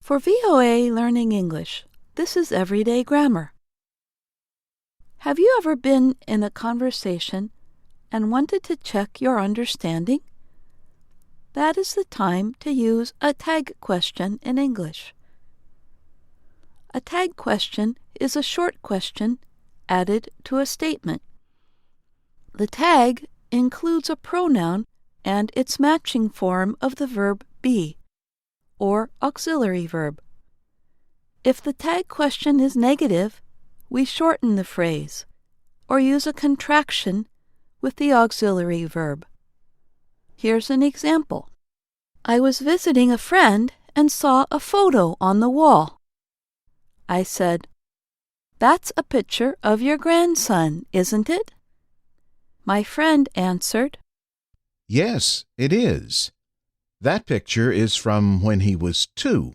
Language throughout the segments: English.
For VOA Learning English, this is Everyday Grammar. Have you ever been in a conversation and wanted to check your understanding? That is the time to use a tag question in English. A tag question is a short question added to a statement. The tag includes a pronoun and its matching form of the verb be, or auxiliary verb. If the tag question is negative, we shorten the phrase, or use a contraction with the auxiliary verb. Here's an example. I was visiting a friend and saw a photo on the wall. I said, "That's a picture of your grandson, isn't it?" My friend answered, "Yes, it is. That picture is from when he was 2.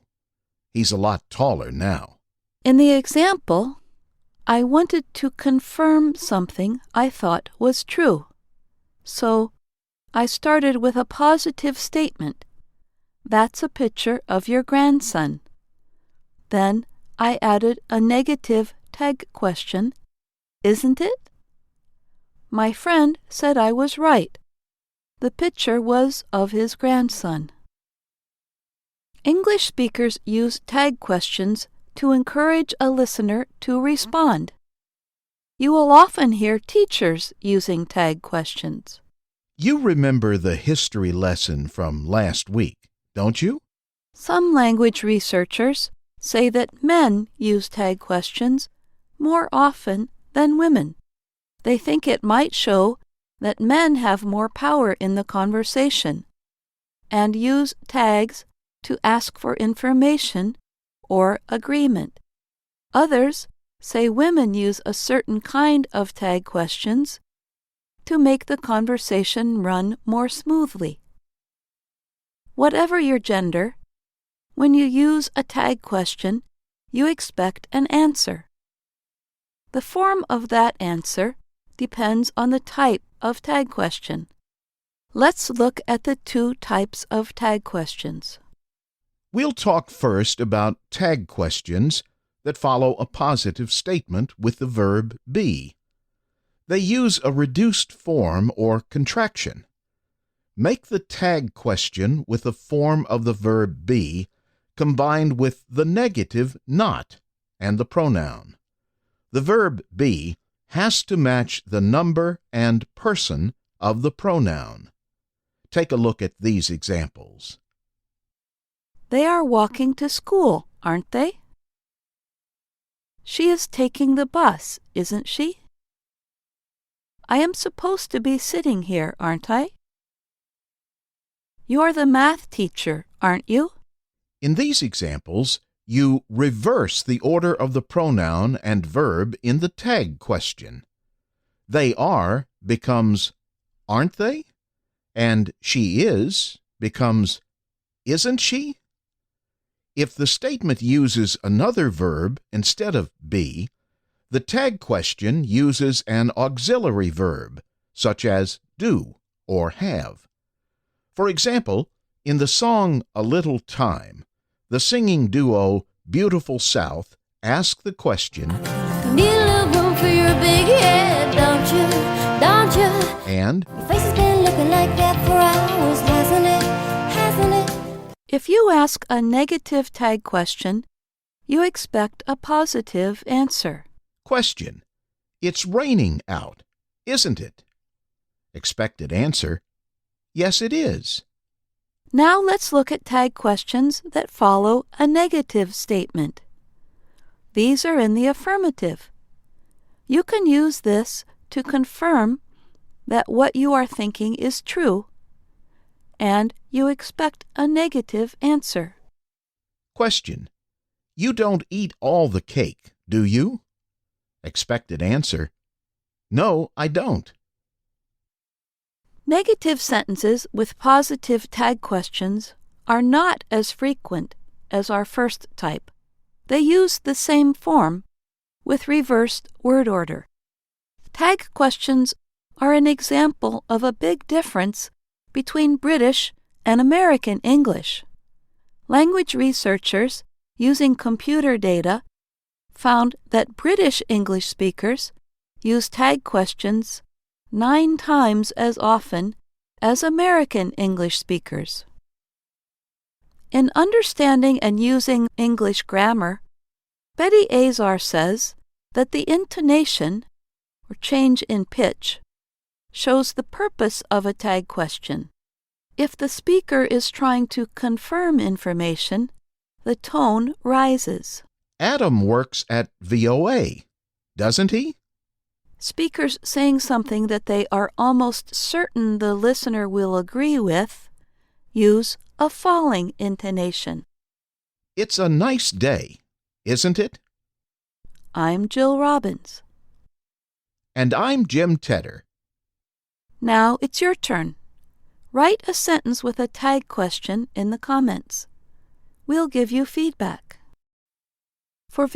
He's a lot taller now." In the example, I wanted to confirm something I thought was true. So, I started with a positive statement. "That's a picture of your grandson." Then, I added a negative tag question, "Isn't it?" My friend said I was right. The picture was of his grandson. English speakers use tag questions to encourage a listener to respond. You will often hear teachers using tag questions. You remember the history lesson from last week, don't you? Some language researchers say that men use tag questions more often than women. They think it might show that men have more power in the conversation and use tags to ask for information or agreement. Others say women use a certain kind of tag questions to make the conversation run more smoothly. Whatever your gender, when you use a tag question, you expect an answer. The form of that answer depends on the type of tag question. Let's look at the 2 types of tag questions. We'll talk first about tag questions that follow a positive statement with the verb be. They use a reduced form or contraction. Make the tag question with the form of the verb be combined with the negative not and the pronoun. The verb be has to match the number and person of the pronoun. Take a look at these examples. They are walking to school, aren't they? She is taking the bus, isn't she? I am supposed to be sitting here, aren't I? You're the math teacher, aren't you? In these examples, you reverse the order of the pronoun and verb in the tag question. They are becomes aren't they? And she is becomes isn't she? If the statement uses another verb instead of be, the tag question uses an auxiliary verb, such as do or have. For example, in the song A Little Time, the singing duo Beautiful South ask the question, "Need a little room for your big head, don't you? Don't you? and Your face has been looking like that for hours, hasn't it? Hasn't it?" If you ask a negative tag question, you expect a positive answer. question, "It's raining out, isn't it?" Expected answer, "Yes, it is." Now let's look at tag questions that follow a negative statement. These are in the affirmative. You can use this to confirm that what you are thinking is true, and you expect a negative answer. Question, "You don't eat all the cake, do you?" Expected answer, "No, I don't." Negative sentences with positive tag questions are not as frequent as our first type. They use the same form with reversed word order. Tag questions are an example of a big difference between British and American English. Language researchers using computer data, found that British English speakers use tag questions 9 times as often as American English speakers. In understanding and using English grammar, Betty Azar says that the intonation, or change in pitch, shows the purpose of a tag question. If the speaker is trying to confirm information, the tone rises. Adam works at VOA, doesn't he? Speakers saying something that they are almost certain the listener will agree with use a falling intonation. It's a nice day, isn't it? I'm Jill Robbins. And I'm Jim Tedder. Now it's your turn. Write a sentence with a tag question in the comments. We'll give you feedback. For